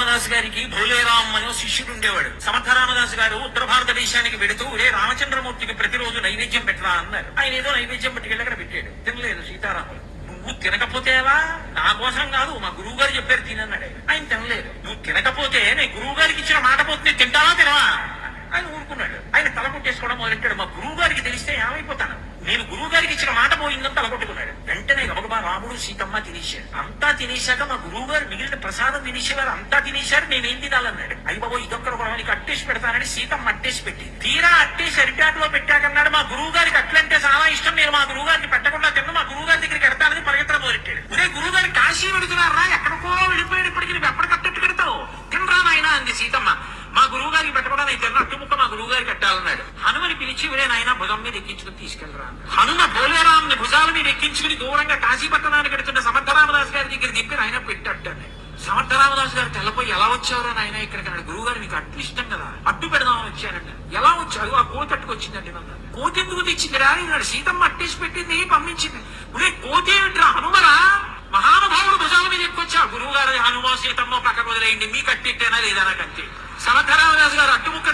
సమర్థరామదాసు గారికి భోలేరామ్ అనే శిష్యుడు ఉండేవాడు. సమర్థరామదాసు గారు ఉత్తర భారతదేశానికి వెడుతూ రామచంద్రమూర్తికి ప్రతిరోజు నైవేద్యం పెట్టరా అన్నారు. ఆయన ఏదో నైవేద్యం పట్టుకెళ్ళి అక్కడ పెట్టాడు. తినలేదు సీతారాములు. నువ్వు తినకపోతే ఎలా? నా కోసం కాదు, మా గురువు గారు చెప్పారు తినన్నాడు. ఆయన తినలేదు. నువ్వు తినకపోతే నేను గురువు గారికి ఇచ్చిన మాట పోతే తింటావా తినవా? ఆయన ఊరుకున్నాడు. ఆయన తల కొట్టేసుకోవడం మొదలెట్టాడు. మా గురువు గారికి తెలిస్తే ఏమైపోతాను, నేను గురువు గారికి ఇచ్చిన మాట పోయిందని తలకొట్టుకున్నాడు. వెంటనే గబగబా రాముడు సీతమ్మ తినేశాడు. అంతా తినేశాక మా గురువు గారు మిగిలిన ప్రసాదం తినేసేవారు. అంతా తినేశారు, నేనేం తినాలన్నాడు. అయ్యి బాబు ఇదొక్కరు కూడా అట్టేసి పెడతానని సీతమ్మ అట్టేసి పెట్టి తీరా అట్టేసి అరిటాకులో పెట్టాకన్నాడు. మా గురువు గారికి అట్లంటే చాలా ఇష్టం, నేను మా గురువు గారికి పెట్టకుండా తిన్నా, మా గురువు గారి దగ్గరికి ఎడతానని పరిగెత్తడం మొదలెట్టాడు. ఒరే గురువు గారి కాశీ వెడుతున్నారా, ఎక్కడికో వెళ్ళిపోయేటప్పటికి నువ్వు ఎప్పటికట్టట్టు పెడతావు, తినరా నాయన అంది సీతమ్మ. మా గురువు గారికి పెట్టకుండా నేను తిన్న అట్టు ముక్క మా గురువు గారికి కట్టాలన్నాడు. హనుమని పిలిచి ఒరే నాయన భుజం మీద ఎక్కించుకుని తీసుకెళ్ళరా. హనుమ భోలేరాంని భుజాల మీద ఎక్కించుకుని దూరంగా కాశీపట్టణానికి వెడుతున్న సమర్థరామదాసు గారి దగ్గర దింపి ఆయన పెట్టాడు. సమర్థరామదాసు గారు తెల్లపోయి ఎలా వచ్చావరా నాయన ఇక్కడికి అన్నాడు. గురువు గారు మీకు అట్టు ఇష్టం కదా, అట్టు పెడదామని వచ్చానండి. ఎలా వచ్చాడు? ఆ కోతి అట్టుకొచ్చిందండి. కోతి ఎందుకు తెచ్చిందిరా అన్నాడు. సీతమ్మ అట్టేసి పెట్టింది పంపించింది. ఒరే కోతి ఏమిట్రా హనుమరా, మహానుభావుడు భుజాల మీద ఎక్కువచ్చా. గురువు గారు హనుమ సీతమ్మ పక్కకు వదిలేయండి, మీకు అట్టిట్టేనా లేదా నాకు అంతే. సమర్థరామదాసు గారు అట్టుముక్క